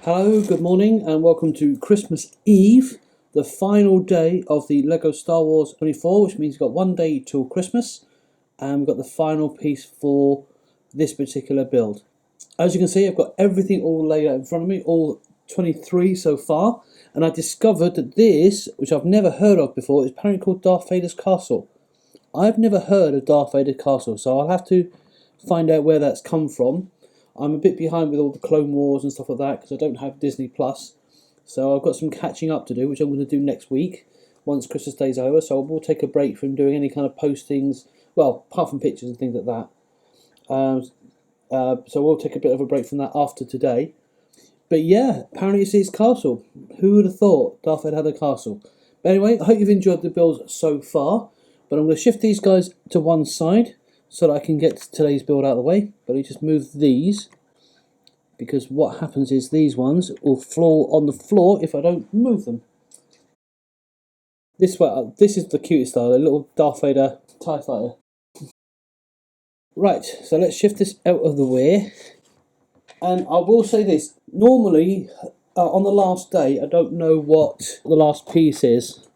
Hello, good morning, and welcome to Christmas Eve, the final day of the LEGO Star Wars 24, which means we've got one day till Christmas, and we've got the final piece for this particular build. As you can see, I've got everything all laid out in front of me, all 23 so far, and I discovered that this, which I've never heard of before, is apparently called Darth Vader's Castle. I've never heard of Darth Vader's Castle, so I'll have to find out where that's come from. I'm a bit behind with all the Clone Wars and stuff like that because I don't have Disney Plus. So I've got some catching up to do, which I'm going to do next week once Christmas Day's over. So we'll take a break from doing any kind of postings, well, apart from pictures and things like that. So we'll take a bit of a break from that after today. But yeah, apparently it's his castle. Who would have thought Darth Vader had a castle? But anyway, I hope you've enjoyed the builds so far. But I'm going to shift these guys to one side so that I can get today's build out of the way. But I just move these, because what happens is these ones will fall on the floor if I don't move them. This is the cutest style, a little Darth Vader TIE fighter. Right, so let's shift this out of the way. And I will say this, normally on the last day I don't know what the last piece is,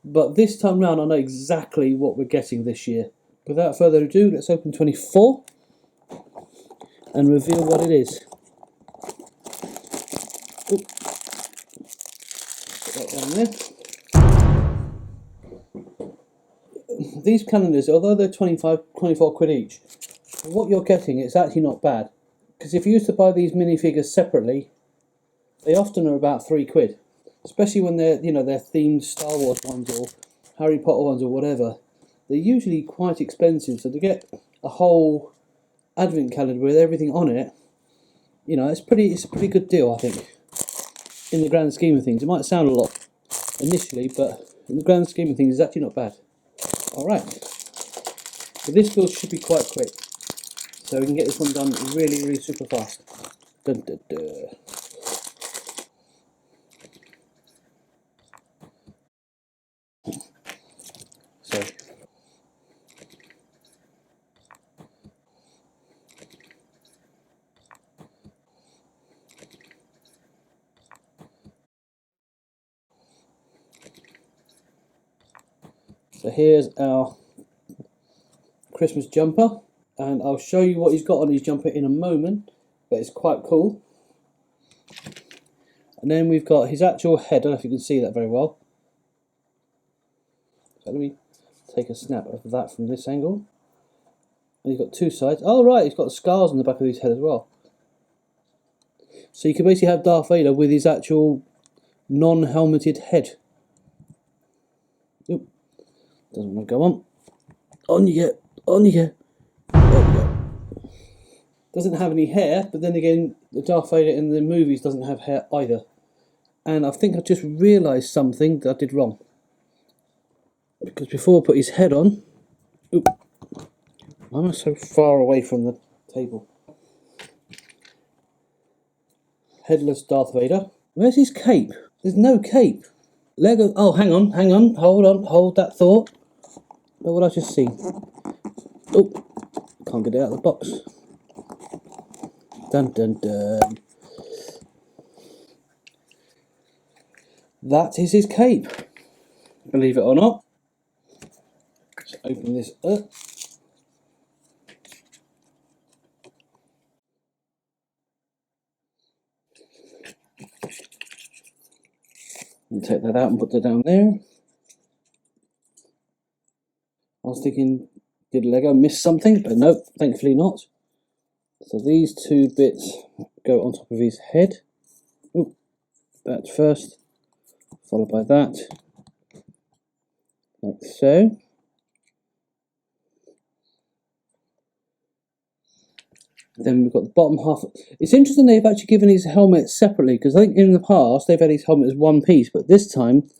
but this time round I know exactly what we're getting this year. Without further ado, let's open 24 and reveal what it is. Ooh. Put that down there. These calendars, although they're 24 quid each, what you're getting is actually not bad. Because if you used to buy these minifigures separately, they often are about 3 quid. Especially when they're themed Star Wars ones or Harry Potter ones or whatever. They're usually quite expensive, so to get a whole advent calendar with everything on it, it's a pretty good deal, I think. In the grand scheme of things, it might sound a lot initially, but in the grand scheme of things, it's actually not bad. Alright, so this build should be quite quick, so we can get this one done really, really super fast. Dun, dun, dun. So here's our Christmas jumper, and I'll show you what he's got on his jumper in a moment, but it's quite cool. And then we've got his actual head. I don't know if you can see that very well. So let me take a snap of that from this angle. And he's got two sides. Oh right, he's got scars on the back of his head as well. So you can basically have Darth Vader with his actual non-helmeted head. Oop. Doesn't want to go on. On you get. On you get. There we go. Doesn't have any hair, but then again, the Darth Vader in the movies doesn't have hair either. And I think I just realised something that I did wrong. Because before I put his head on... Oop, why am I so far away from the table? Headless Darth Vader. Where's his cape? There's no cape. Lego... Oh, hang on, hold that thought. Look what I just seen. Oh, can't get it out of the box. Dun dun dun. That is his cape. Believe it or not. Let's open this up. And take that out and put that down there. I was thinking, did Lego miss something? But no, thankfully not. So these two bits go on top of his head. Ooh, that first, followed by that, like so. Then we've got the bottom half. It's interesting they've actually given his helmet separately, because I think in the past they've had his helmet as one piece, but this time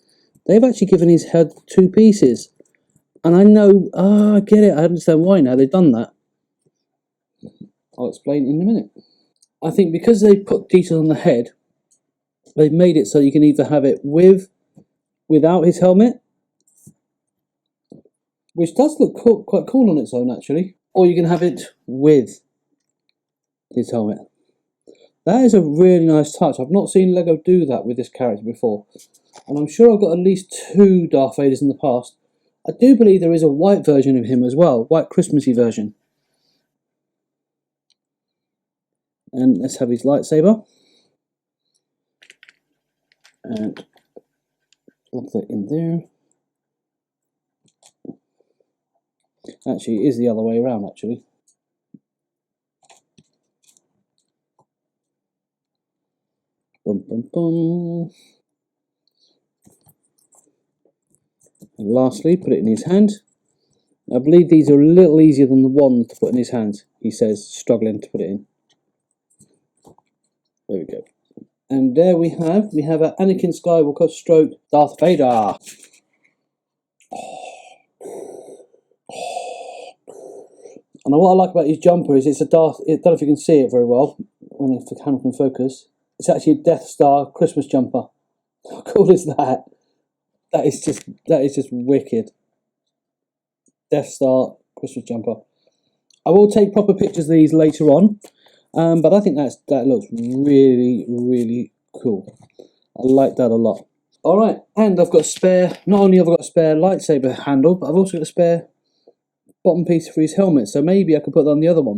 they've actually given his head two pieces. And I know, I get it, I understand why now they've done that. I'll explain in a minute. I think because they put details on the head, they've made it so you can either have it without his helmet, which does look quite cool on its own actually, or you can have it with his helmet. That is a really nice touch. I've not seen Lego do that with this character before. And I'm sure I've got at least 2 Darth Vaders in the past. I do believe there is a white version of him as well, white Christmassy version. And let's have his lightsaber. And look that in there. Actually, it is the other way around, actually. Bum, bum, bum. And lastly, put it in his hand. I believe these are a little easier than the one to put in his hand, he says, struggling to put it in. There we go. And there we have an Anakin Skywalker stroke Darth Vader. And what I like about his jumper is it's a Darth, I don't know if you can see it very well, when the camera can focus. It's actually a Death Star Christmas jumper. How cool is that? That is just wicked. Death Star Christmas jumper. I will take proper pictures of these later on, but I think that looks really, really cool. I like that a lot. Alright, and I've got a spare, not only have I got a spare lightsaber handle, but I've also got a spare bottom piece for his helmet, so maybe I could put that on the other one.